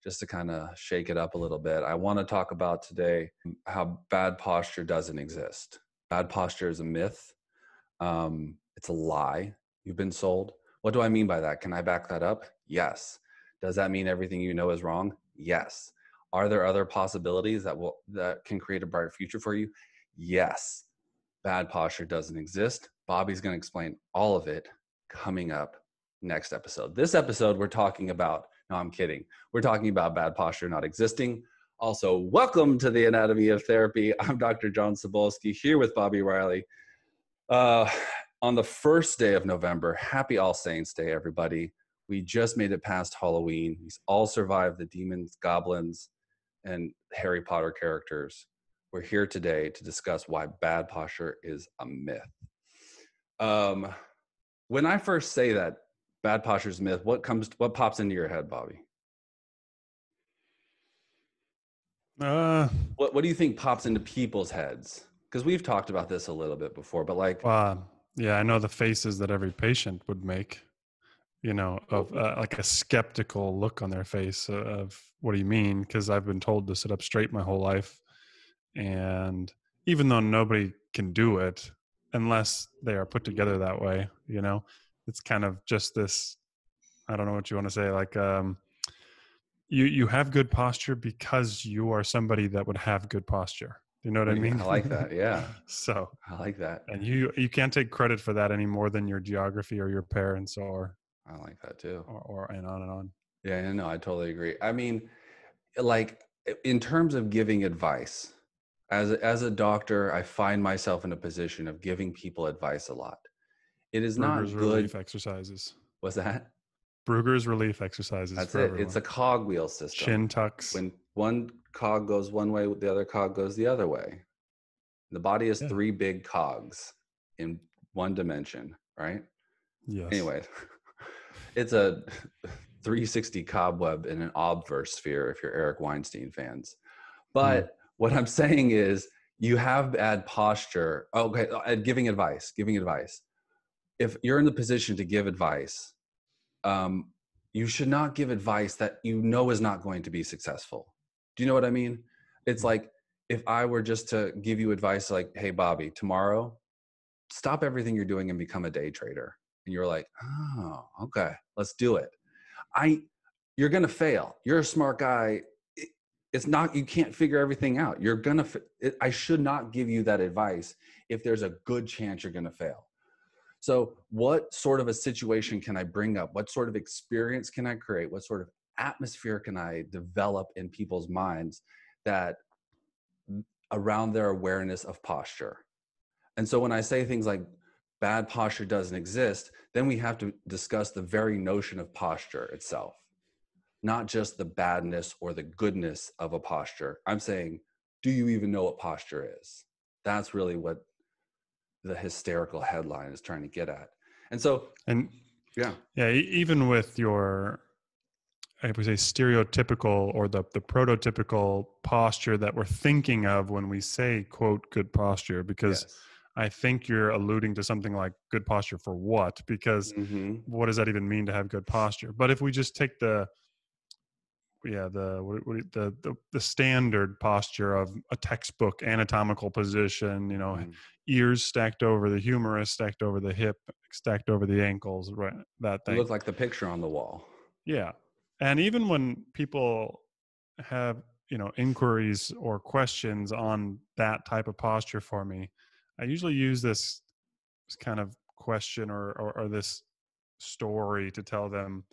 just to kind of shake it up a little bit. I want to talk about today how bad posture doesn't exist. Bad posture is a myth. It's a lie you've been sold. What do I mean by that? Can I back that up? Yes. Does that mean everything you know is wrong? Yes. Are there other possibilities that can create a bright future for you? Yes. Bad posture doesn't exist. Bobby's going to explain all of it coming up next episode. This episode, we're talking about, no, I'm kidding. We're talking about bad posture not existing. Also, welcome to the Anatomy of Therapy. I'm Dr. John Cybulski here with Bobby Riley. On the first day of November, happy All Saints Day, everybody. We just made it past Halloween. We all survived the demons, goblins, and Harry Potter characters. We're here today to discuss why bad posture is a myth. When I first say that bad posture is a myth, what pops into your head, Bobby? What do you think pops into people's heads? Because we've talked about this a little bit before, but yeah, I know the faces that every patient would make, of like a skeptical look on their face of what do you mean? Because I've been told to sit up straight my whole life. And even though nobody can do it unless they are put together that way, it's kind of just this, I don't know what you want to say, like you have good posture because you are somebody that would have good posture. You know what I mean? I like that. Yeah. So I like that. And you can't take credit for that any more than your geography or your parents or I like that too. Or and on and on. Yeah, no, I totally agree. I mean, like in terms of giving advice, as a doctor, I find myself in a position of giving people advice a lot. It is Brugger's not good. relief exercises. What's that? Brugger's relief exercises. That's for it. everyone. It's a cogwheel system. Shin tucks. When one cog goes one way, the other cog goes the other way. The body has three big cogs in one dimension, right? Yes. Anyway, it's a 360 cobweb in an obverse sphere if you're Eric Weinstein fans. But what I'm saying is you have bad posture. Okay, giving advice. If you're in the position to give advice, you should not give advice that you know is not going to be successful. Do you know what I mean? It's like if I were just to give you advice like, hey, Bobby, tomorrow, stop everything you're doing and become a day trader. And you're like, oh, okay, let's do it. You're going to fail. You're a smart guy. It's not, you can't figure everything out. I should not give you that advice if there's a good chance you're going to fail. So what sort of a situation can I bring up? What sort of experience can I create? What sort of atmosphere can I develop in people's minds that around their awareness of posture? And so when I say things like bad posture doesn't exist, then we have to discuss the very notion of posture itself, not just the badness or the goodness of a posture. I'm saying, do you even know what posture is? That's really what the hysterical headline is trying to get at. And so, even with your, I would say, stereotypical or the prototypical posture that we're thinking of when we say, quote, good posture, because I think you're alluding to something like good posture for what? Because what does that even mean to have good posture? But if we just take the standard posture of a textbook anatomical position, ears stacked over the humerus, stacked over the hip, stacked over the ankles, right? That thing. It looked like the picture on the wall. Yeah. And even when people have, inquiries or questions on that type of posture for me, I usually use this kind of question or this story to tell them,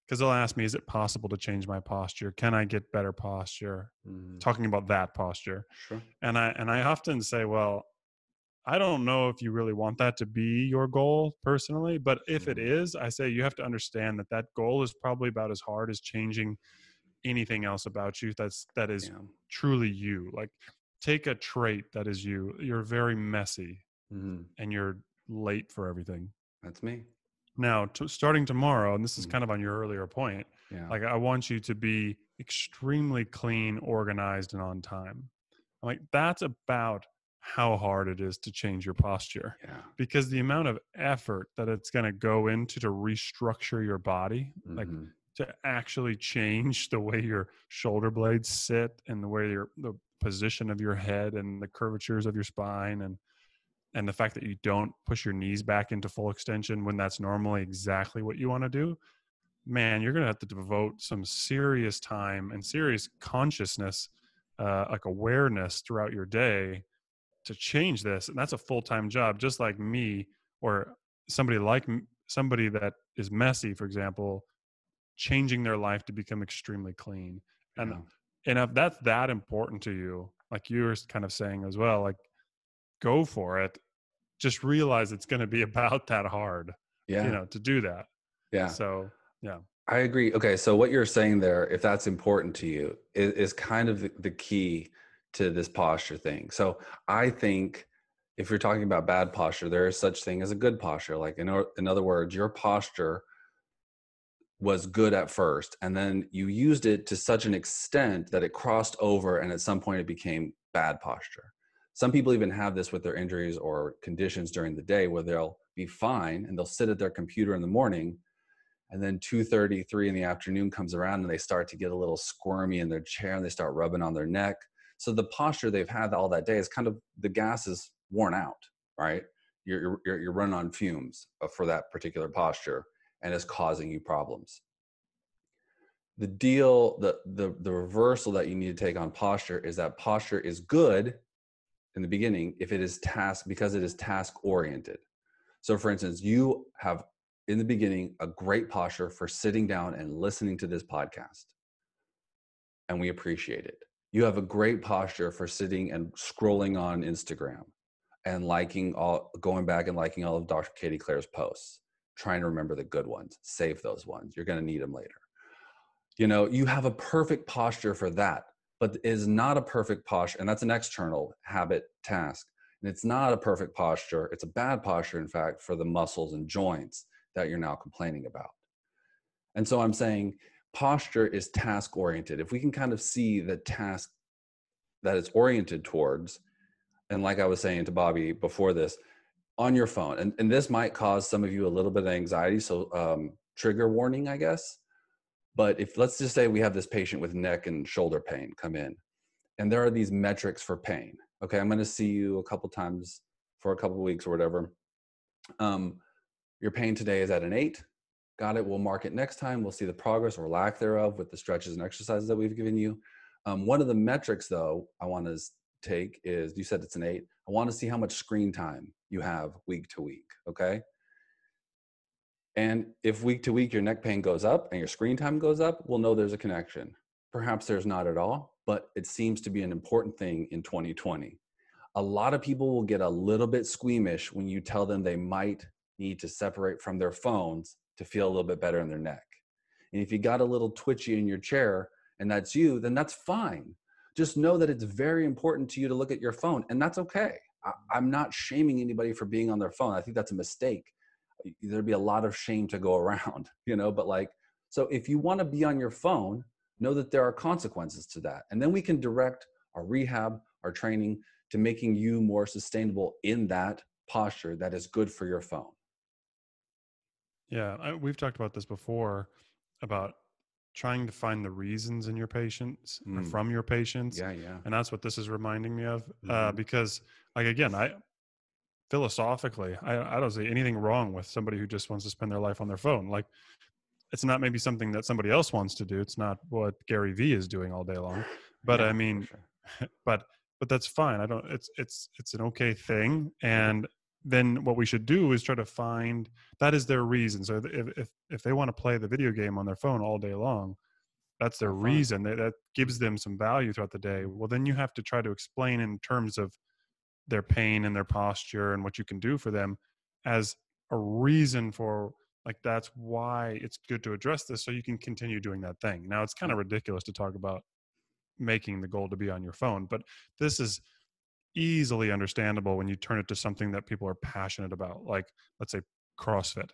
because they'll ask me, is it possible to change my posture? Can I get better posture? Talking about that posture. Sure. And I often say, well, I don't know if you really want that to be your goal personally, but if it is, I say you have to understand that goal is probably about as hard as changing anything else about you that is truly you. Like, take a trait that is you. You're very messy and you're late for everything. That's me. Now, starting tomorrow, and this is kind of on your earlier point, like I want you to be extremely clean, organized, and on time. I'm like, that's about how hard it is to change your posture. Because the amount of effort that it's going to go into to restructure your body, like to actually change the way your shoulder blades sit and the way the position of your head and the curvatures of your spine, and the fact that you don't push your knees back into full extension when that's normally exactly what you want to do, man, you're going to have to devote some serious time and serious consciousness, like awareness throughout your day to change this. And that's a full-time job, just like me, or somebody that is messy, for example, changing their life to become extremely clean. And Yeah. and if that's that important to you, like you were kind of saying as well, like go for it. Just realize it's going to be about that hard, Yeah. to do that. Yeah. So, yeah. I agree. Okay. So what you're saying there, if that's important to you, is kind of the key to this posture thing. So I think if you're talking about bad posture, there is such thing as a good posture. Like in other words, your posture was good at first, and then you used it to such an extent that it crossed over, and at some point it became bad posture. Some people even have this with their injuries or conditions during the day where they'll be fine and they'll sit at their computer in the morning, and then 2:30, 3 in the afternoon comes around and they start to get a little squirmy in their chair and they start rubbing on their neck. So the posture they've had all that day is kind of, the gas is worn out, right? You're running on fumes for that particular posture, and it's causing you problems. The deal, the reversal that you need to take on posture is that posture is good in the beginning if it is because it is task oriented. So for instance, you have in the beginning a great posture for sitting down and listening to this podcast, and we appreciate it. You have a great posture for sitting and scrolling on Instagram and going back and liking all of Dr. Katie Claire's posts, trying to remember the good ones, save those ones. You're going to need them later. You have a perfect posture for that, but it is not a perfect posture. And that's an external habit task. And it's not a perfect posture. It's a bad posture, in fact, for the muscles and joints that you're now complaining about. And so I'm saying posture is task oriented. If we can kind of see the task that it's oriented towards, and like I was saying to Bobby before this, on your phone, and this might cause some of you a little bit of anxiety. So trigger warning, I guess. But if, let's just say we have this patient with neck and shoulder pain come in, and there are these metrics for pain. Okay, I'm going to see you a couple times for a couple of weeks or whatever. Your pain today is at an 8. Got it. We'll mark it next time. We'll see the progress or lack thereof with the stretches and exercises that we've given you. One of the metrics, though, I want to take is, you said it's an 8. I want to see how much screen time you have week to week. Okay. And if week to week your neck pain goes up and your screen time goes up, we'll know there's a connection. Perhaps there's not at all, but it seems to be an important thing in 2020. A lot of people will get a little bit squeamish when you tell them they might need to separate from their phones to feel a little bit better in their neck. And if you got a little twitchy in your chair and that's you, then that's fine. Just know that it's very important to you to look at your phone, and that's okay. I'm not shaming anybody for being on their phone. I think that's a mistake. There'd be a lot of shame to go around, but so if you want to be on your phone, know that there are consequences to that. And then we can direct our rehab, our training to making you more sustainable in that posture that is good for your phone. Yeah. We've talked about this before about trying to find the reasons in your patients or from your patients. Yeah. And that's what this is reminding me of, because again, philosophically, I don't see anything wrong with somebody who just wants to spend their life on their phone. Like, it's not maybe something that somebody else wants to do. It's not what Gary Vee is doing all day long, but Yeah, I mean, sure. but that's fine. It's an okay thing. And then what we should do is try to find, that is their reason. So if they want to play the video game on their phone all day long, that's their reason. That gives them some value throughout the day. Well, then you have to try to explain in terms of their pain and their posture and what you can do for them as a reason for, like, that's why it's good to address this so you can continue doing that thing. Now, it's kind of ridiculous to talk about making the goal to be on your phone, but this is easily understandable when you turn it to something that people are passionate about, like, let's say CrossFit.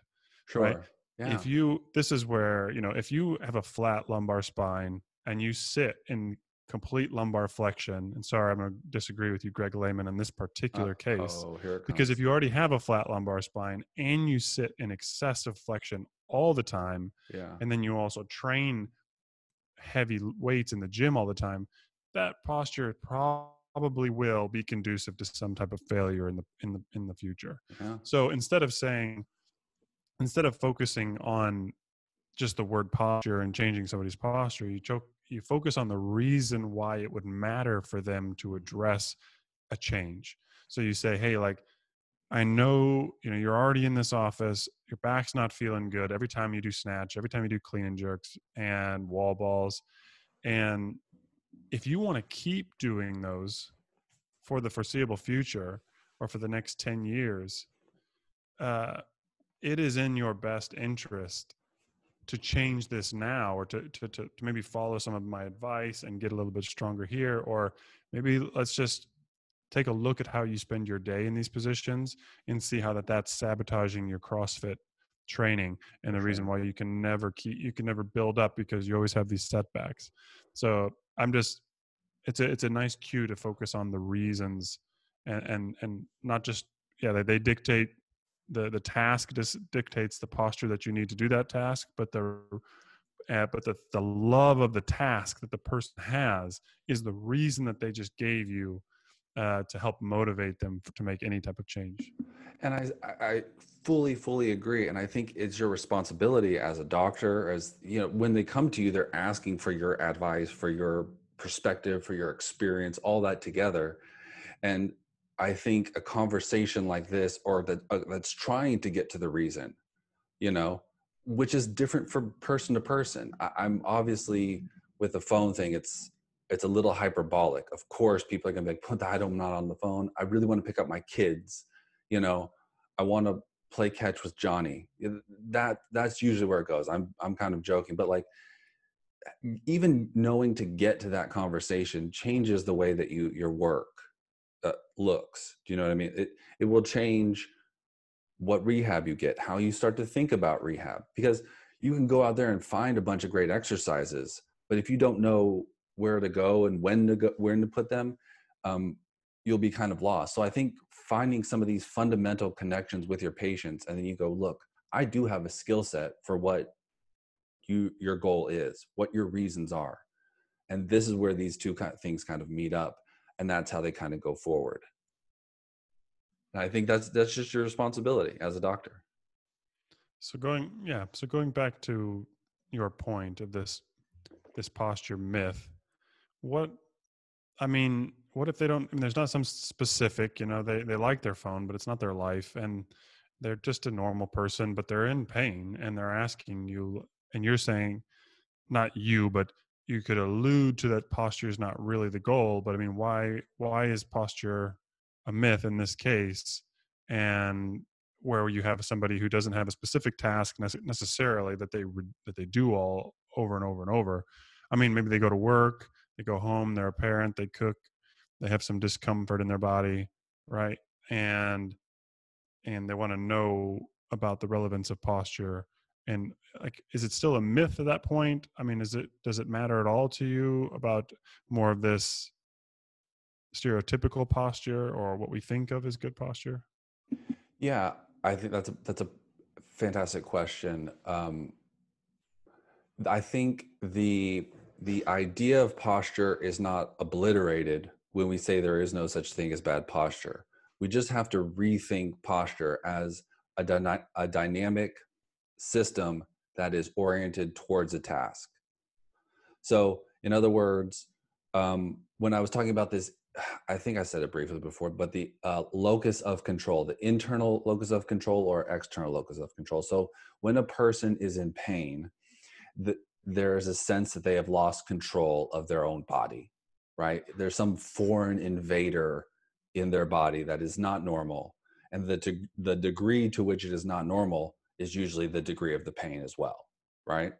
Sure. Right? Yeah. This is where, if you have a flat lumbar spine and you sit in complete lumbar flexion. And sorry, I'm going to disagree with you, Greg Lehman, in this particular case, Here it because comes. if you already have a flat lumbar spine and you sit in excessive flexion all the time, Yeah. and then you also train heavy weights in the gym all the time, that posture probably will be conducive to some type of failure in the future. Yeah. So instead of focusing on just the word posture and changing somebody's posture, you focus on the reason why it would matter for them to address a change. So you say, hey, like, I know, you're already in this office, your back's not feeling good every time you do snatch, every time you do clean and jerks and wall balls. And if you want to keep doing those for the foreseeable future or for the next 10 years, it is in your best interest to change this now, or to maybe follow some of my advice and get a little bit stronger here. Or maybe let's just take a look at how you spend your day in these positions and see how that's sabotaging your CrossFit training, and the reason why you can never build up, because you always have these setbacks. So it's a nice cue to focus on the reasons, and not just, they dictate the task dictates the posture that you need to do that task, but the love of the task that the person has is the reason that they just gave you, to help motivate them to make any type of change. And I fully agree. And I think it's your responsibility as a doctor, as when they come to you, they're asking for your advice, for your perspective, for your experience, all that together. And I think a conversation like this, or that's trying to get to the reason, which is different from person to person. I'm obviously, with the phone thing, it's a little hyperbolic. Of course, people are going to be like, put that, I'm not on the phone. I really want to pick up my kids. I want to play catch with Johnny. That's usually where it goes. I'm kind of joking, but like, even knowing to get to that conversation changes the way that your work looks. Do you know what I mean? It will change what rehab you get, how you start to think about rehab, because you can go out there and find a bunch of great exercises, but if you don't know where to go and when to put them, you'll be kind of lost. So I think finding some of these fundamental connections with your patients, and then you go, look, I do have a skill set for what your goal is, what your reasons are. And this is where these two things kind of meet up. And that's how they kind of go forward. And I think that's just your responsibility as a doctor. So going back to your point of this posture myth, what if they don't, there's not some specific, they like their phone, but it's not their life, and they're just a normal person, but they're in pain, and they're asking you, and you're saying, not you, but you could allude to that posture is not really the goal. But I mean, why is posture a myth in this case? And where you have somebody who doesn't have a specific task necessarily that they do all over and over and over. I mean, maybe they go to work, they go home, they're a parent, they cook, they have some discomfort in their body, right? And they want to know about the relevance of posture. And like, is it still a myth at that point? I mean, does it matter at all to you about more of this stereotypical posture, or what we think of as good posture? Yeah, I think that's a fantastic question. I think the idea of posture is not obliterated when we say there is no such thing as bad posture. We just have to rethink posture as a dynamic system that is oriented towards a task. So, in other words, when I was talking about this, I think I said it briefly before, but the locus of control, the internal locus of control or external locus of control. So when a person is in pain, there is a sense that they have lost control of their own body, right? There's some foreign invader in their body that is not normal. And the degree to which it is not normal is usually the degree of the pain as well, right?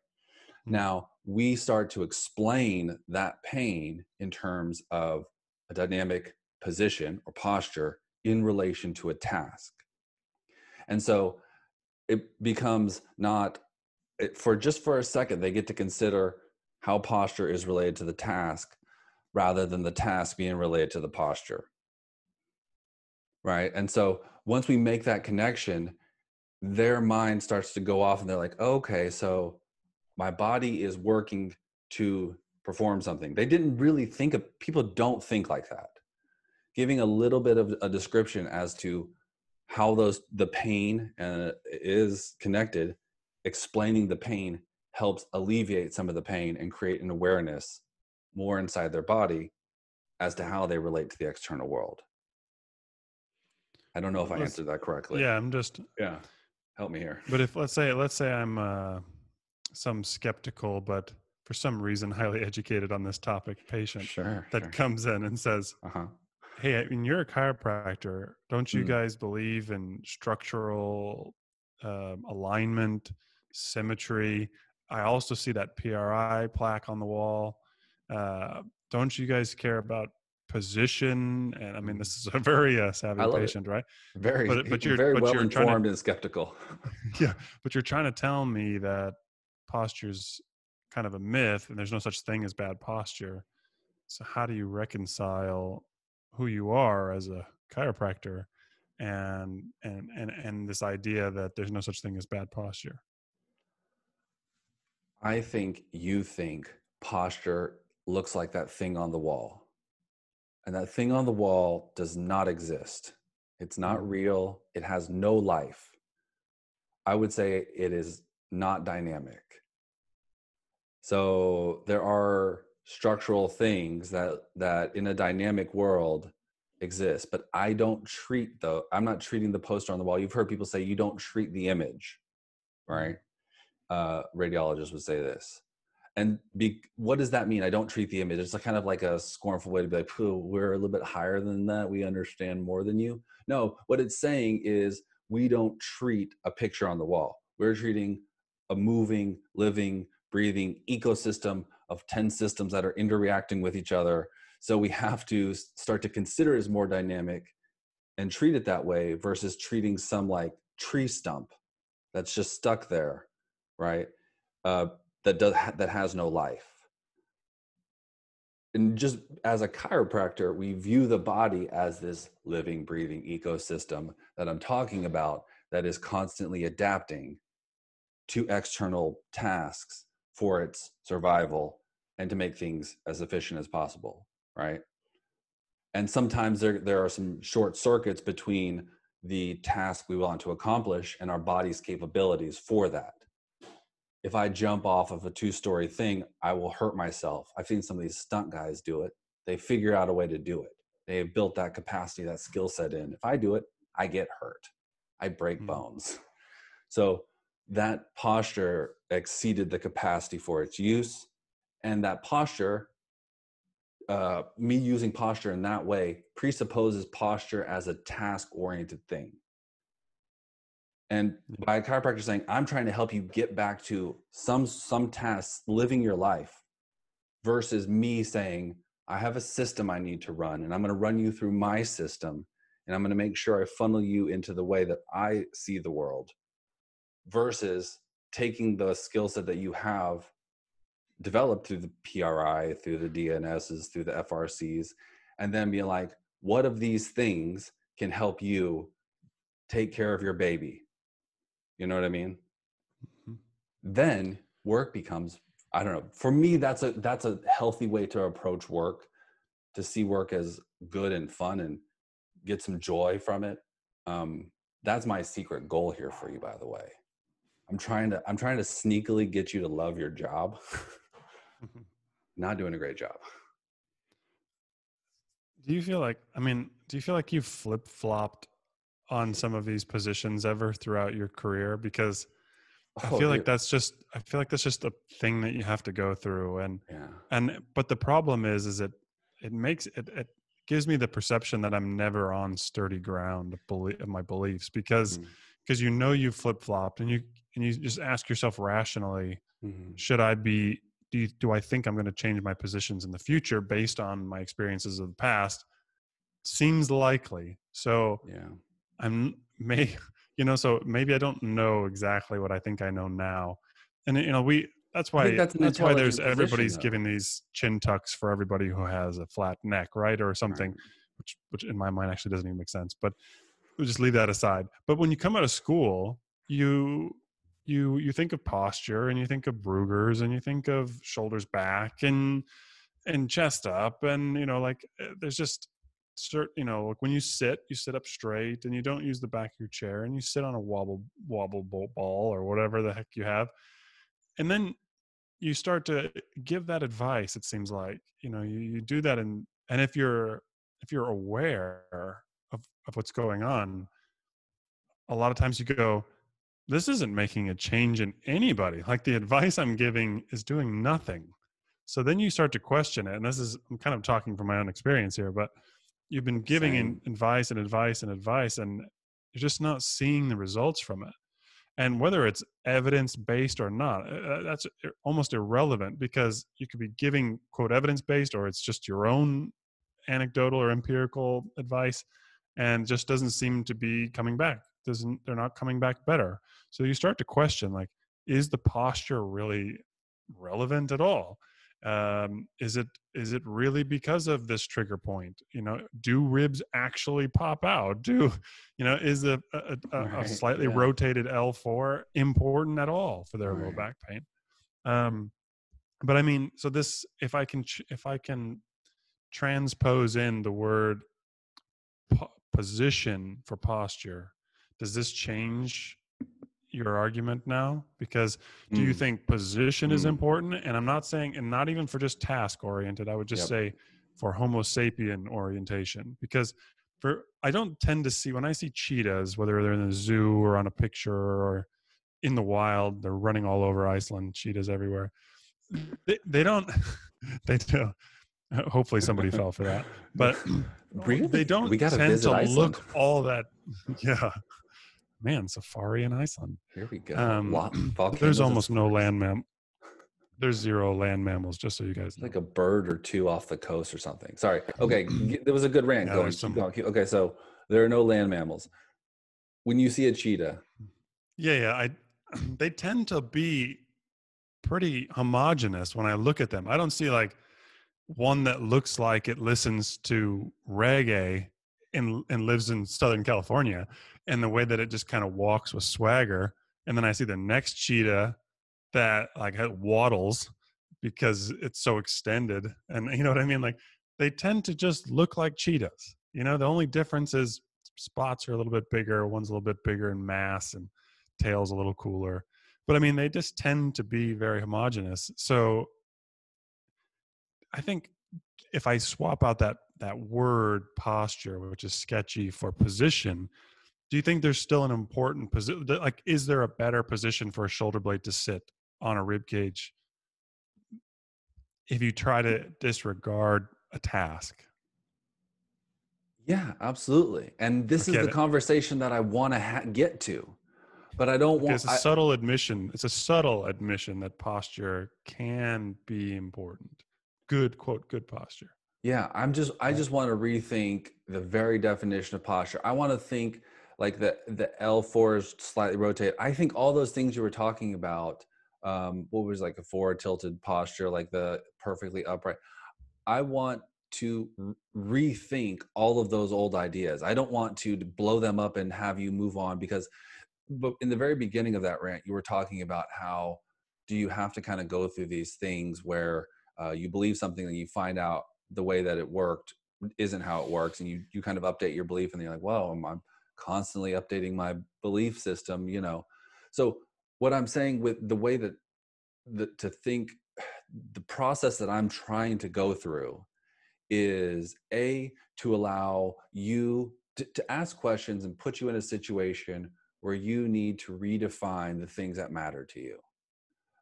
Now, we start to explain that pain in terms of a dynamic position or posture in relation to a task. And so it becomes for a second, they get to consider how posture is related to the task. rather than the task being related to the posture. Right. And so once we make that connection, their mind starts to go off and they're like, okay, so my body is working to perform something. They didn't really think of, people don't think like that. Giving a little bit of a description as to how the pain is connected, explaining the pain helps alleviate some of the pain and create an awareness more inside their body as to how they relate to the external world. I don't know if I answered that correctly. Yeah, I'm just. Yeah, help me here. But if let's say I'm some skeptical, but for some reason highly educated on this topic patient that comes in and says, "Hey, I mean, you're a chiropractor. Don't you guys believe in structural alignment, symmetry? I also see that PRI plaque on the wall. Don't you guys care about position?" And I mean, this is a very savvy patient, right? But you're very well informed and skeptical. Yeah, but you're trying to tell me that posture's kind of a myth and there's no such thing as bad posture. So how do you reconcile who you are as a chiropractor and this idea that there's no such thing as bad posture? I think you think posture looks like that thing on the wall. And that thing on the wall does not exist. It's not real. It has no life. I would say it is not dynamic. So there are structural things that in a dynamic world exist, but I'm not treating the poster on the wall. You've heard people say you don't treat the image, right? Radiologists would say this. And what does that mean? I don't treat the image. It's kind of like a scornful way to be like, we're a little bit higher than that. We understand more than you. No, what it's saying is we don't treat a picture on the wall. We're treating a moving, living, breathing ecosystem of 10 systems that are interacting with each other. So we have to start to consider it as more dynamic and treat it that way versus treating some like tree stump that's just stuck there, right? That has no life. And just as a chiropractor, we view the body as this living, breathing ecosystem that I'm talking about that is constantly adapting to external tasks for its survival and to make things as efficient as possible, right? And sometimes there are some short circuits between the task we want to accomplish and our body's capabilities for that. If I jump off of a 2-story thing, I will hurt myself. I've seen some of these stunt guys do it. They figure out a way to do it. They have built that capacity, that skill set in. If I do it, I get hurt. I break bones. So that posture exceeded the capacity for its use. And that posture, me using posture in that way, presupposes posture as a task-oriented thing. And by a chiropractor saying, I'm trying to help you get back to some tasks, living your life, versus me saying, I have a system I need to run, and I'm going to run you through my system, and I'm going to make sure I funnel you into the way that I see the world, versus taking the skill set that you have developed through the PRI, through the DNSs, through the FRCs, and then being like, what of these things can help you take care of your baby? You know what I mean? Then work becomes, I don't know. For me, that's a healthy way to approach work, to see work as good and fun and get some joy from it. That's my secret goal here for you, by the way. I'm trying to sneakily get you to love your job. Not doing a great job. Do you feel like you've flip-flopped on some of these positions ever throughout your career? Because I feel like that's just a thing that you have to go through. But the problem is it gives me the perception that I'm never on sturdy ground of my beliefs, because you've flip-flopped and you just ask yourself rationally, should I be, do I think I'm going to change my positions in the future based on my experiences of the past? Seems likely. So so maybe I don't know exactly what I think I know now. And, that's I think why that's an there's intelligent position, everybody's though. giving these chin tucks for everybody who has a flat neck, right, or Right. something, which in my mind actually doesn't even make sense. But we'll just leave that aside. But when you come out of school, you think of posture, and you think of Brugger's, and you think of shoulders back, and chest up, and like there's just like when you sit up straight, and you don't use the back of your chair, and you sit on a wobble ball or whatever the heck you have, and then you start to give that advice. It seems like you do that, and if you're aware of what's going on, a lot of times you go, this isn't making a change in anybody. Like, the advice I'm giving is doing nothing. So then you start to question it. And I'm kind of talking from my own experience here, but you've been giving advice and advice and advice, and you're just not seeing the results from it. And whether it's evidence-based or not, that's almost irrelevant, because you could be giving, quote, evidence-based, or it's just your own anecdotal or empirical advice, and just doesn't seem to be coming back. They're not coming back better. So you start to question, like, is the posture really relevant at all? Is it really because of this trigger point? Do ribs actually pop out? Is a Right. slightly Yeah. rotated L4 important at all for their low Right. back pain? But I mean, so this, if I can transpose in the word position for posture, does this change your argument now? Because do you Mm. think position is Mm. important? And I'm not saying, and not even for just task oriented, I would just Yep. say for Homo sapien orientation, because I don't tend to see, when I see cheetahs, whether they're in the zoo or on a picture or in the wild, they're running all over Iceland, cheetahs everywhere. They don't, they do. Hopefully somebody fell for that, but Really? they don't We got to tend visit to Iceland. look all that. Yeah, man, safari in Iceland. Here we go. There's Volcanoes and almost no safaris. There's zero land mammals, just so you guys know. Like a bird or two off the coast or something. Sorry. Okay, there was a good rant Yeah, going. there's Keep some. going. Okay, so there are no land mammals. When you see a cheetah, Yeah. They tend to be pretty homogenous when I look at them. I don't see like one that looks like it listens to reggae and lives in Southern California, and the way that it just kind of walks with swagger. And then I see the next cheetah that like waddles because it's so extended, and you know what I mean. Like, they tend to just look like cheetahs. The only difference is spots are a little bit bigger. One's a little bit bigger in mass, and tail's a little cooler. But I mean, they just tend to be very homogenous. So I think if I swap out that word posture, which is sketchy, for position, do you think there's still an important position? Like, is there a better position for a shoulder blade to sit on a rib cage if you try to disregard a task? yeah, absolutely. And this is Okay, the conversation that I want to get to, but I don't okay, want. it's a subtle admission. It's a subtle admission that posture can be important. Good, quote, good posture. Yeah, I just want to rethink the very definition of posture. I want to think like the L4 is slightly rotate. I think all those things you were talking about, what was like a forward tilted posture, like the perfectly upright. I want to rethink all of those old ideas. I don't want to blow them up and have you move on, because but in the very beginning of that rant, you were talking about how do you have to kind of go through these things where you believe something and you find out the way that it worked isn't how it works, and you kind of update your belief, and you're like, well, I'm constantly updating my belief system, So what I'm saying with the way that to think, the process that I'm trying to go through is to allow you to ask questions and put you in a situation where you need to redefine the things that matter to you.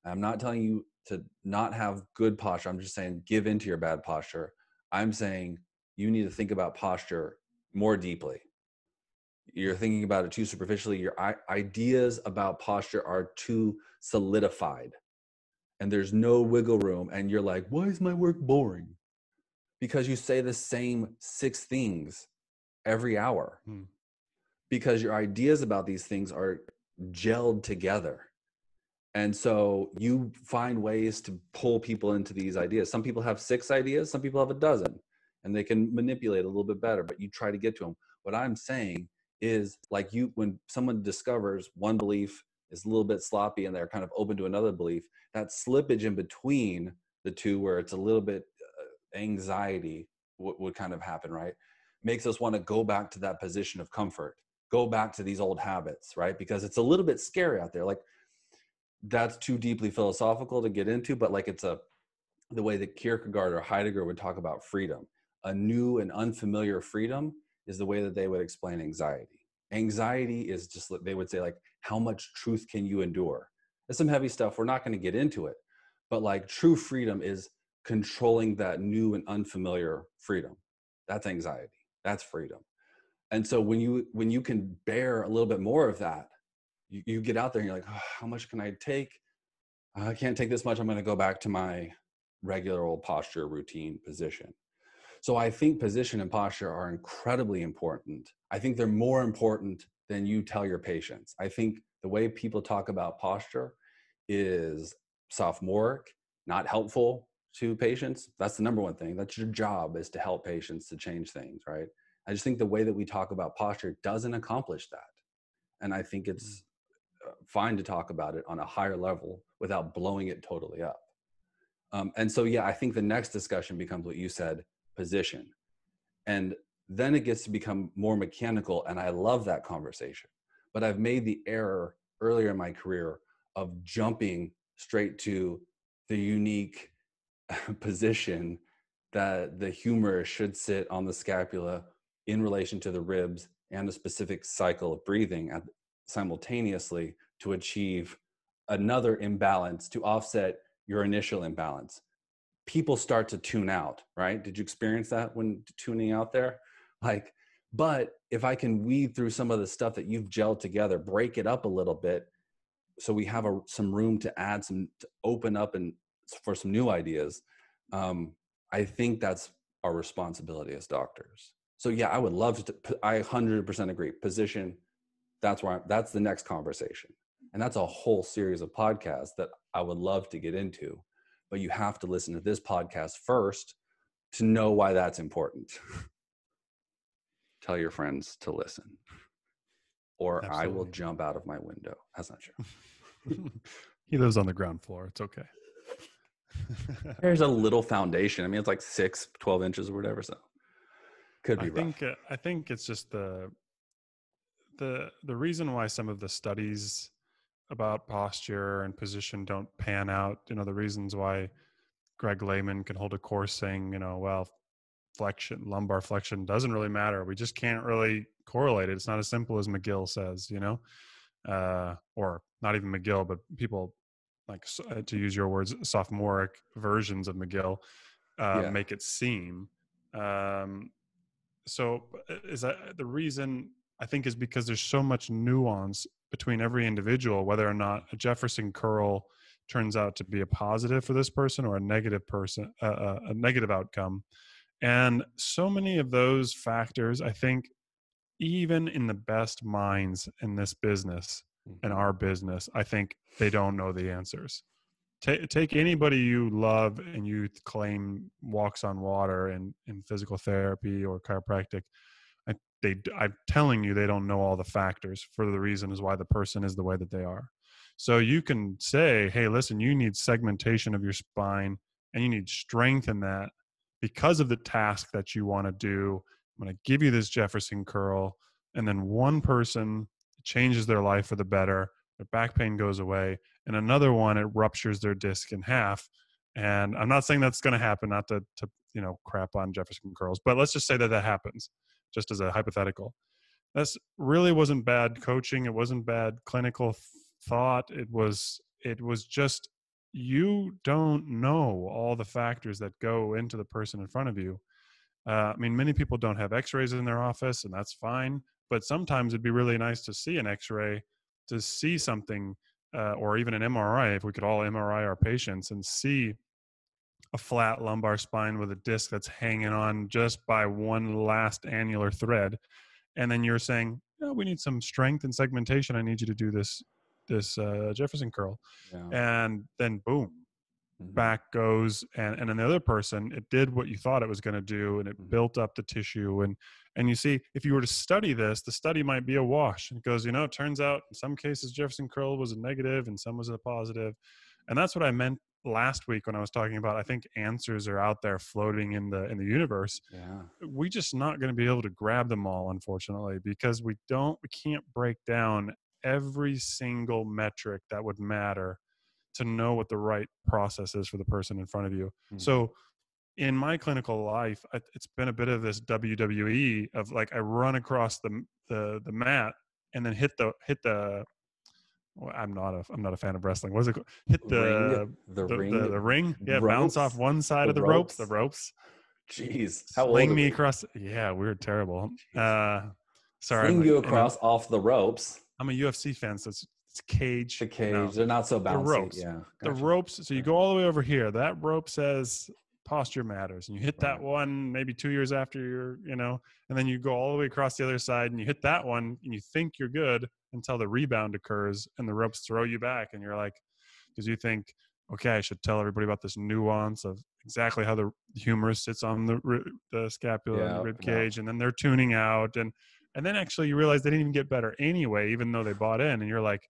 I'm not telling you to not have good posture. I'm just saying give into your bad posture. I'm saying you need to think about posture more deeply. You're thinking about it too superficially. Your ideas about posture are too solidified, and there's no wiggle room. And you're like, why is my work boring? Because you say the same 6 things every hour. Because your ideas about these things are gelled together. And so you find ways to pull people into these ideas. Some people have 6 ideas, some people have a dozen, and they can manipulate a little bit better, but you try to get to them. What I'm saying is, like, when someone discovers one belief is a little bit sloppy and they're kind of open to another belief, that slippage in between the two where it's a little bit anxiety would kind of happen, right? Makes us want to go back to that position of comfort, go back to these old habits, right? Because it's a little bit scary out there. Like, that's too deeply philosophical to get into, but like the way that Kierkegaard or Heidegger would talk about freedom, a new and unfamiliar freedom is the way that they would explain anxiety. Anxiety is just, they would say, like, how much truth can you endure? There's some heavy stuff. We're not going to get into it, but like true freedom is controlling that new and unfamiliar freedom. That's anxiety. That's freedom. And so when you can bear a little bit more of that, you get out there and you're like, oh, how much can I take? I can't take this much. I'm going to go back to my regular old posture routine position. So I think position and posture are incredibly important. I think they're more important than you tell your patients. I think the way people talk about posture is sophomoric, not helpful to patients. That's the number one thing. That's your job, is to help patients to change things, right? I just think the way that we talk about posture doesn't accomplish that. And I think it's fine to talk about it on a higher level without blowing it totally up. And so, yeah, I think the next discussion becomes what you said, position. And then it gets to become more mechanical. And I love that conversation. But I've made the error earlier in my career of jumping straight to the unique position that the humerus should sit on the scapula in relation to the ribs and a specific cycle of breathing simultaneously to achieve another imbalance to offset your initial imbalance. People start to tune out, right? Did you experience that when tuning out there? Like, but if I can weave through some of the stuff that you've gelled together, break it up a little bit, so we have some room to add to open up and for some new ideas. I think that's our responsibility as doctors. So yeah, I would love to, I 100% agree. Position, that's the next conversation. And that's a whole series of podcasts that I would love to get into, but you have to listen to this podcast first to know why that's important. Tell your friends to listen, or absolutely. I will jump out of my window. That's not true. He lives on the ground floor. It's okay. There's a little foundation. I mean, it's like 12 inches or whatever. So could be rough. I think it's just the reason why some of the studies about posture and position don't pan out, the reasons why Greg Lehman can hold a course saying, well, lumbar flexion doesn't really matter. We just can't really correlate it. It's not as simple as McGill says, or not even McGill, but people like, to use your words, sophomoric versions of McGill make it seem. So is that the reason? I think is because there's so much nuance between every individual, whether or not a Jefferson curl turns out to be a positive for this person or a negative a negative outcome. And so many of those factors, I think, even in the best minds in this business, in our business, I think they don't know the answers. Take anybody you love and you claim walks on water in physical therapy or chiropractic. I'm telling you, they don't know all the factors for the reason is why the person is the way that they are. So you can say, hey, listen, you need segmentation of your spine and you need strength in that because of the task that you want to do. I'm going to give you this Jefferson curl. And then one person changes their life for the better. Their back pain goes away. And another one, it ruptures their disc in half. And I'm not saying that's going to happen, not to crap on Jefferson curls, but let's just say that happens. Just as a hypothetical. This really wasn't bad coaching. It wasn't bad clinical thought. It was just, you don't know all the factors that go into the person in front of you. I mean, many people don't have x-rays in their office, and that's fine. But sometimes it'd be really nice to see an x-ray, to see something, or even an MRI, if we could all MRI our patients and see a flat lumbar spine with a disc that's hanging on just by one last annular thread. And then you're saying, we need some strength and segmentation. I need you to do this this Jefferson curl, Yeah. and then boom, Mhm. back goes, and then the other person, it did what you thought it was going to do, and it Mhm. built up the tissue. And you see, if you were to study this, the study might be a wash. It goes, it turns out in some cases Jefferson curl was a negative and some was a positive. And that's what I meant last week when I was talking about, I think answers are out there floating in the universe. Yeah. We just not going to be able to grab them all, unfortunately, because we can't break down every single metric that would matter to know what the right process is for the person in front of you. Mhm. So in my clinical life, it's been a bit of this WWE of like, I run across the mat and then hit the well, I'm not a fan of wrestling. What is it called? Hit Ring, the ring. Yeah. Bounce off ropes, one side the of the ropes. ropes. Jeez, how old Sling are me we? across. Yeah. We're terrible. Sorry. Sling you across off the ropes. I'm a UFC fan. So it's cage. The cage. No. They're not so bouncy. The ropes. Yeah. The Gotcha. ropes. So you go all the way over here. That rope says posture matters, and you hit that one maybe 2 years after and then you go all the way across the other side and you hit that one and you think you're good until the rebound occurs and the ropes throw you back, and you're like, because you think, okay, I should tell everybody about this nuance of exactly how the humerus sits on the scapula and the rib cage, and then they're tuning out, and then actually you realize they didn't even get better anyway, even though they bought in, and you're like,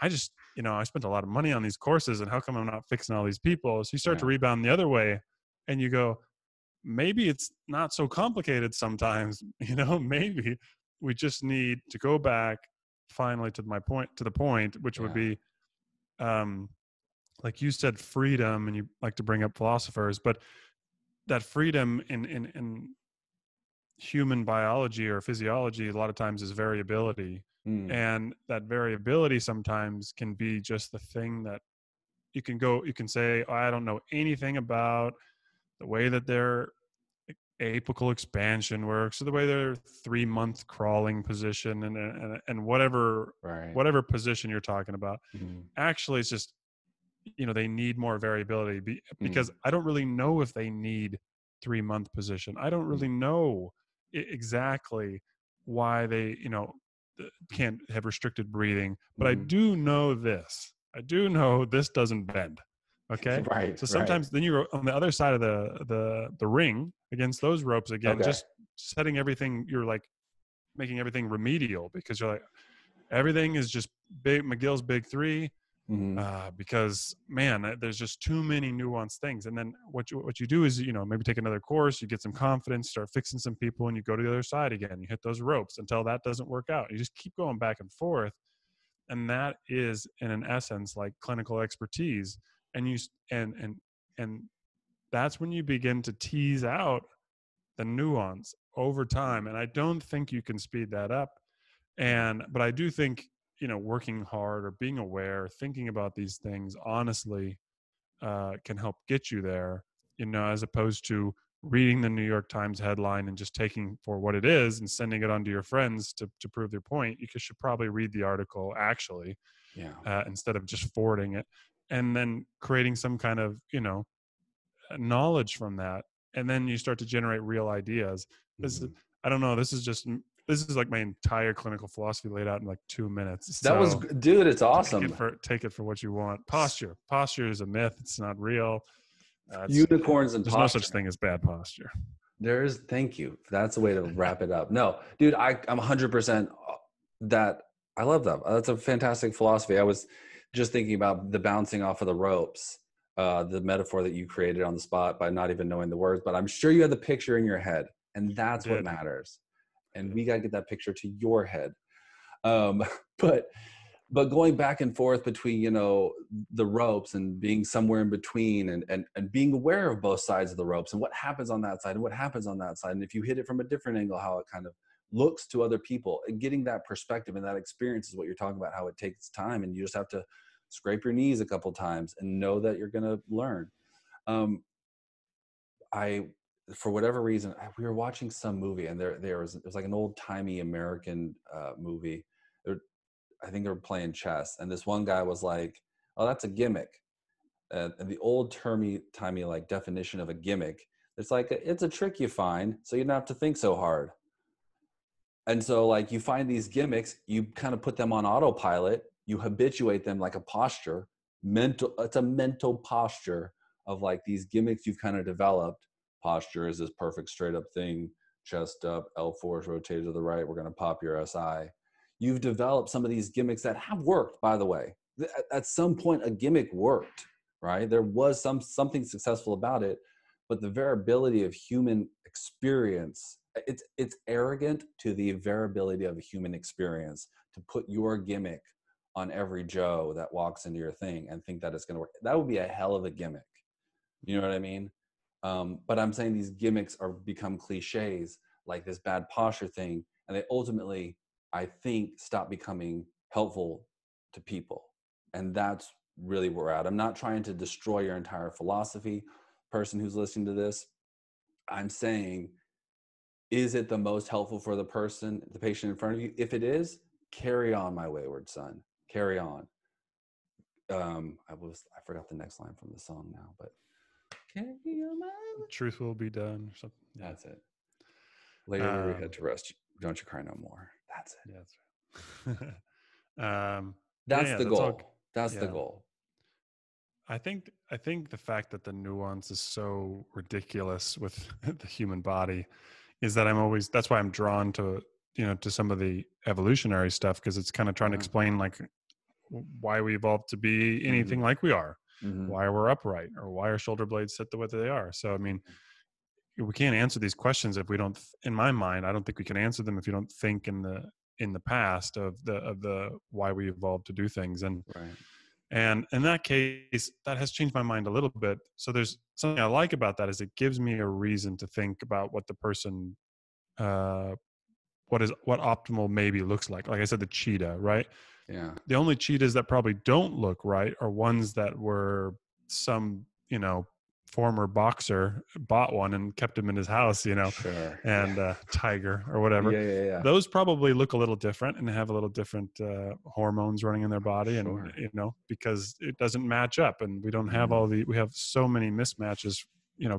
I just, I spent a lot of money on these courses, and how come I'm not fixing all these people? So you start to rebound the other way, and you go, maybe it's not so complicated sometimes, maybe we just need to go back finally to the point, which would be, like you said, freedom, and you like to bring up philosophers, but that freedom in human biology or physiology a lot of times is variability. And that variability sometimes can be just the thing that you can say, oh, I don't know anything about the way that their apical expansion works, or the way their 3-month crawling position, and whatever position you're talking about. Actually, it's just, they need more variability because I don't really know if they need 3-month position. I don't really know exactly why they, can't have restricted breathing, but I do know this. I do know this doesn't bend. Okay. So sometimes then you're on the other side of the ring against those ropes again, just setting everything, you're like making everything remedial, because you're like, everything is just big, McGill's big three. Because man, there's just too many nuanced things. And then what you do is, maybe take another course, you get some confidence, start fixing some people, and you go to the other side again. You hit those ropes until that doesn't work out. You just keep going back and forth. And that is, in an essence, like clinical expertise. And that's when you begin to tease out the nuance over time. And I don't think you can speed that up. But I do think, working hard or being aware, thinking about these things honestly, can help get you there, as opposed to reading the New York Times headline and just taking for what it is and sending it on to your friends to prove their point. You should probably read the article actually, instead of just forwarding it, and then creating some kind of, knowledge from that. And then you start to generate real ideas. I don't know. This is like my entire clinical philosophy laid out in like 2 minutes. That was, dude, it's awesome. Take it for what you want. Posture is a myth. It's not real. Unicorns and there's posture. No such thing as bad posture. Thank you. That's a way to wrap it up. No, dude, I'm 100% that. I love that. That's a fantastic philosophy. I was just thinking about the bouncing off of the ropes, the metaphor that you created on the spot by not even knowing the words, but I'm sure you had the picture in your head, and that's what matters. And we got to get that picture to your head. But going back and forth between, the ropes and being somewhere in between, and being aware of both sides of the ropes and what happens on that side and what happens on that side. And if you hit it from a different angle, how it kind of looks to other people, and getting that perspective and that experience is what you're talking about, how it takes time, and you just have to scrape your knees a couple times and know that you're going to learn. For whatever reason, we were watching some movie, and it was like an old timey American movie. I think they were playing chess, and this one guy was like, "Oh, that's a gimmick." And the old timey like definition of a gimmick, it's like it's a trick you find so you don't have to think so hard. And so like you find these gimmicks, you kind of put them on autopilot. you habituate them like a posture, it's a mental posture of like these gimmicks you've kind of developed. Posture is this perfect straight up thing, chest up, L4 is rotated to the right, we're going to pop your SI. You've developed some of these gimmicks that have worked, by the way. At some point, a gimmick worked, right? There was something successful about it, but the variability of human experience, it's arrogant to the variability of a human experience to put your gimmick on every Joe that walks into your thing and think that it's going to work. That would be a hell of a gimmick. You know what I mean? But I'm saying these gimmicks are become cliches, like this bad posture thing, and they ultimately, I think, stop becoming helpful to people. And that's really where we're at. I'm not trying to destroy your entire philosophy, person who's listening to this. I'm saying, is it the most helpful for the patient in front of you? If it is, carry on, my wayward son. Carry on. I forgot the next line from the song now, but carry on, truth will be done or something. That's it. Lay your weary head to rest. Don't you cry no more. That's it. Yeah, that's right. That's the goal. That's the goal. I think the fact that the nuance is so ridiculous with the human body is that that's why I'm drawn to, to some of the evolutionary stuff, because it's kind of trying to explain like why we evolved to be anything like we are, why we're upright, or why our shoulder blades sit the way that they are. So, I mean, we can't answer these questions if we don't, in my mind, I don't think we can answer them if you don't think in the past of the why we evolved to do things. And and in that case, that has changed my mind a little bit. So there's something I like about that, is it gives me a reason to think about what the person, what optimal maybe looks like. Like I said, the cheetah, right? Yeah. The only cheetahs that probably don't look right are ones that were some, former boxer bought one and kept him in his house, Sure. and tiger or whatever. Yeah. Those probably look a little different and have a little different hormones running in their body. Sure. And, because it doesn't match up, and we don't have we have so many mismatches,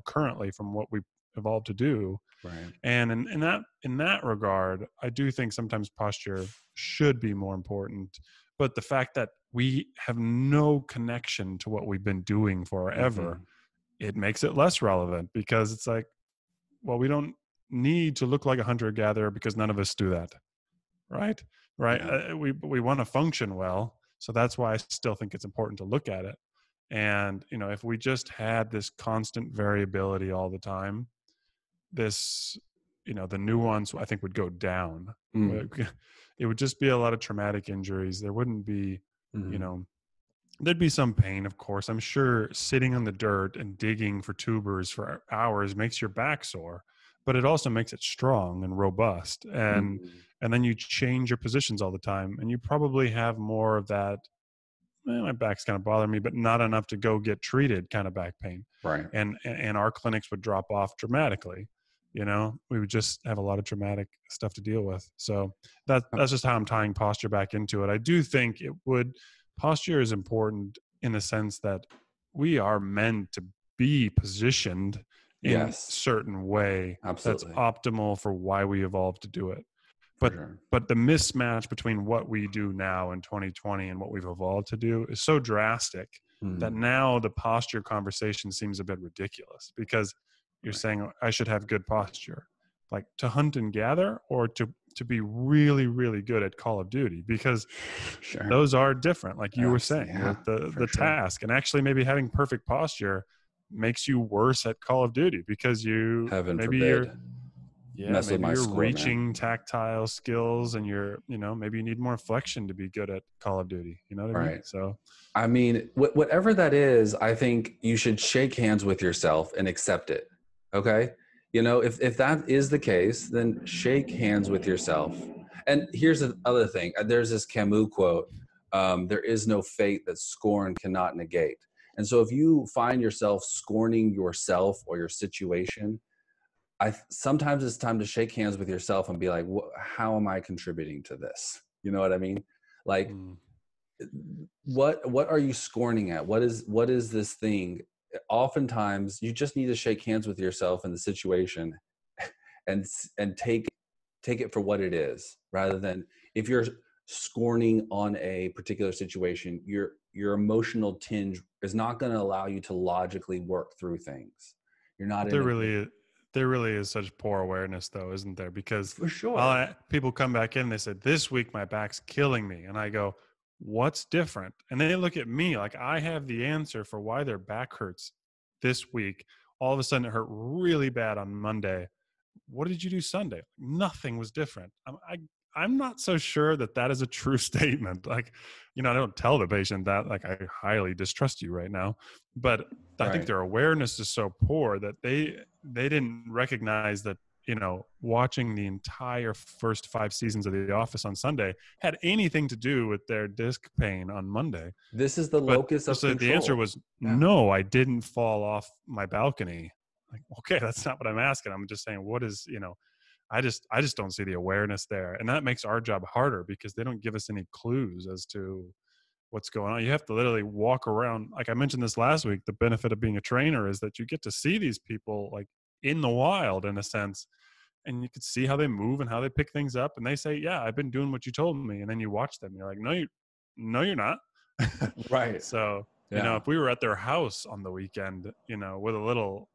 currently from what we evolved to do. Right. And in that regard, I do think sometimes posture should be more important. But the fact that we have no connection to what we've been doing forever, it makes it less relevant, because it's like, well, we don't need to look like a hunter-gatherer because none of us do that. Right. Yeah. We want to function well. So that's why I still think it's important to look at it. And, if we just had this constant variability all the time, this, the nuance, I think, would go down. It would just be a lot of traumatic injuries. There wouldn't be, there'd be some pain, of course. I'm sure sitting on the dirt and digging for tubers for hours makes your back sore, but it also makes it strong and robust. And then you change your positions all the time, and you probably have more of that, my back's kind of bothering me, but not enough to go get treated kind of back pain. Right. And our clinics would drop off dramatically. We would just have a lot of traumatic stuff to deal with. So that's just how I'm tying posture back into it. I do think posture is important in the sense that we are meant to be positioned in a certain way. Absolutely. That's optimal for why we evolved to do it. But the mismatch between what we do now in 2020 and what we've evolved to do is so drastic that now the posture conversation seems a bit ridiculous, because you're saying I should have good posture, like to hunt and gather, or to be really, really good at Call of Duty, because those are different. Like you were saying, the task, and actually maybe having perfect posture makes you worse at Call of Duty, because maybe you're reaching tactile skills, and maybe you need more flexion to be good at Call of Duty. You know what I mean? So, I mean, whatever that is, I think you should shake hands with yourself and accept it. Okay. If that is the case, then shake hands with yourself. And here's the other thing. There's this Camus quote, there is no fate that scorn cannot negate. And so if you find yourself scorning yourself or your situation, sometimes it's time to shake hands with yourself and be like, how am I contributing to this? You know what I mean? Like, what are you scorning at? What is this thing? Oftentimes you just need to shake hands with yourself in the situation and take it for what it is, rather than, if you're scorning on a particular situation, your emotional tinge is not going to allow you to logically work through things. You're not in there really is such poor awareness though, isn't there? Because for sure. people come back in and they said, this week my back's killing me. And I go, what's different? And they look at me like I have the answer for why their back hurts this week. All of a sudden it hurt really bad on Monday. What did you do Sunday? Nothing was different. I'm not so sure that is a true statement. Like, I don't tell the patient that, like, I highly distrust you right now, but I think their awareness is so poor that they didn't recognize that, watching the entire first 5 seasons of The Office on Sunday had anything to do with their disc pain on Monday. This is the locus of control. The answer was, no, I didn't fall off my balcony. Like, okay, that's not what I'm asking. I'm just saying, what is, I just don't see the awareness there. And that makes our job harder because they don't give us any clues as to what's going on. You have to literally walk around. Like I mentioned this last week, the benefit of being a trainer is that you get to see these people like in the wild in a sense, and you can see how they move and how they pick things up. And they say, yeah, I've been doing what you told me. And then you watch them and you're like, no, you're not. Right. So, if we were at their house on the weekend, with a little,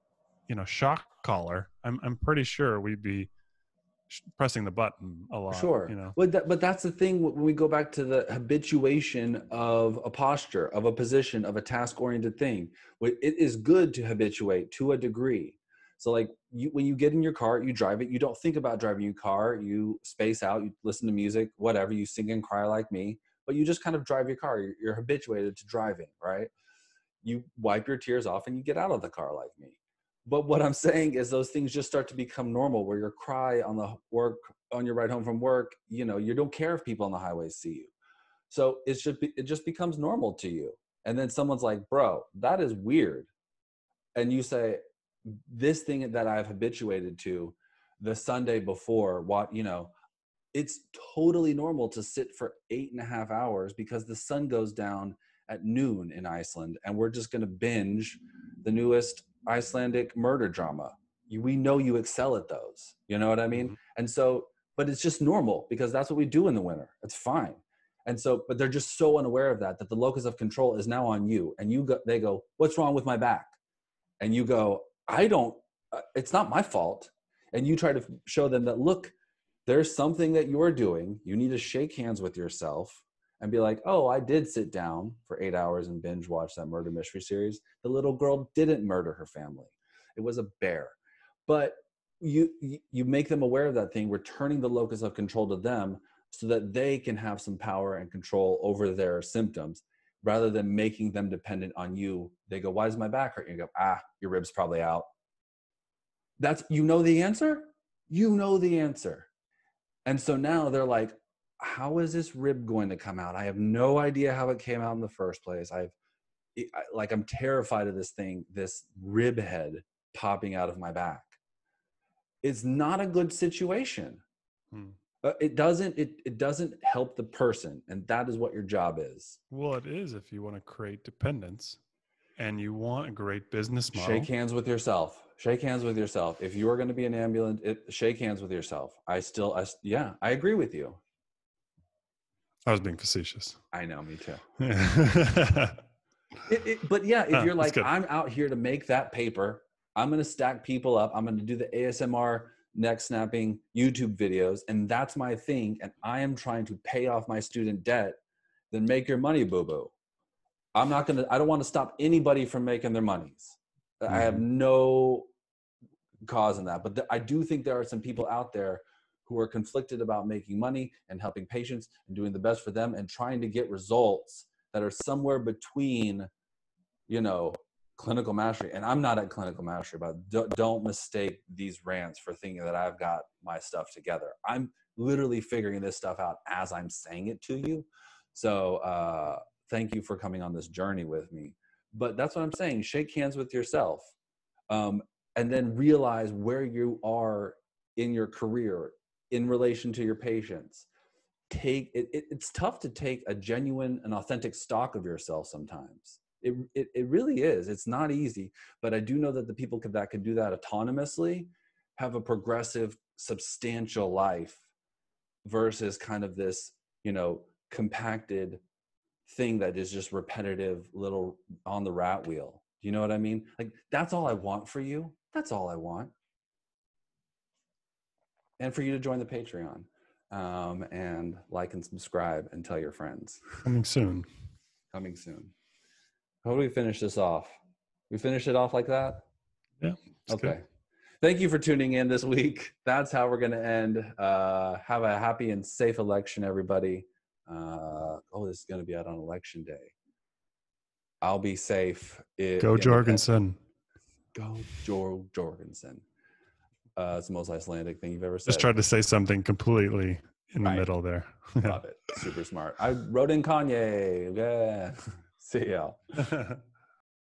shock collar, I'm pretty sure we'd be pressing the button a lot. Sure. But that's the thing when we go back to the habituation of a posture, of a position, of a task-oriented thing. It is good to habituate to a degree. So like when you get in your car, you drive it, you don't think about driving your car, you space out, you listen to music, whatever, you sing and cry like me, but you just kind of drive your car. You're habituated to driving, right? You wipe your tears off and you get out of the car like me. But what I'm saying is those things just start to become normal, where your cry on your ride home from work, you don't care if people on the highways see you. So it just becomes normal to you. And then someone's like, bro, that is weird. And you say, this thing that I've habituated to the Sunday before, it's totally normal to sit for 8.5 hours because the sun goes down at noon in Iceland and we're just going to binge the newest Icelandic murder drama. We know you excel at those. You know what I mean? Mm-hmm. And so, but it's just normal because that's what we do in the winter. It's fine. And so, but they're just so unaware of that the locus of control is now on you. And they go, what's wrong with my back? And you go, it's not my fault. And you try to show them that, look, there's something that you're doing. You need to shake hands with yourself and be like, oh, I did sit down for 8 hours and binge watch that murder mystery series. The little girl didn't murder her family. It was a bear. But you make them aware of that thing, returning the locus of control to them so that they can have some power and control over their symptoms rather than making them dependent on you. They go, why does my back hurt? You go, your rib's probably out. That's, the answer? The answer. And so now they're like, how is this rib going to come out? I have no idea how it came out in the first place. I'm terrified of this thing, this rib head popping out of my back. It's not a good situation. It doesn't help the person. And that is what your job is. Well, it is if you want to create dependence and you want a great business model. Shake hands with yourself. Shake hands with yourself. If you are going to be an ambulant, shake hands with yourself. I agree with you. I was being facetious. I know, me too. Yeah. But yeah, if you're like, I'm out here to make that paper, I'm going to stack people up. I'm going to do the ASMR neck snapping YouTube videos. And that's my thing. And I am trying to pay off my student debt. Then make your money, boo-boo. I don't want to stop anybody from making their monies. Mm-hmm. I have no cause in that. But I do think there are some people out there who are conflicted about making money and helping patients and doing the best for them and trying to get results that are somewhere between, clinical mastery. And I'm not at clinical mastery, but don't mistake these rants for thinking that I've got my stuff together. I'm literally figuring this stuff out as I'm saying it to you. So thank you for coming on this journey with me. But that's what I'm saying. Shake hands with yourself and then realize where you are in your career in relation to your patients. It's tough to take a genuine and authentic stock of yourself sometimes. It really is. It's not easy, but I do know that the people that can do that autonomously have a progressive, substantial life versus kind of this compacted thing that is just repetitive little on the rat wheel. Do you know what I mean? Like, that's all I want for you. That's all I want. And for you to join the Patreon, and like and subscribe and tell your friends. Coming soon. Coming soon. How do we finish this off? We finish it off like that? Yeah. Okay. Good. Thank you for tuning in this week. That's how we're going to end. Have a happy and safe election, everybody. This is going to be out on election day. I'll be safe. Go Jorgensen. Go Jorgensen. It's the most Icelandic thing you've ever said. Just tried to say something completely in the middle there. Love it. Super smart. I wrote in Kanye. Yeah. See y'all.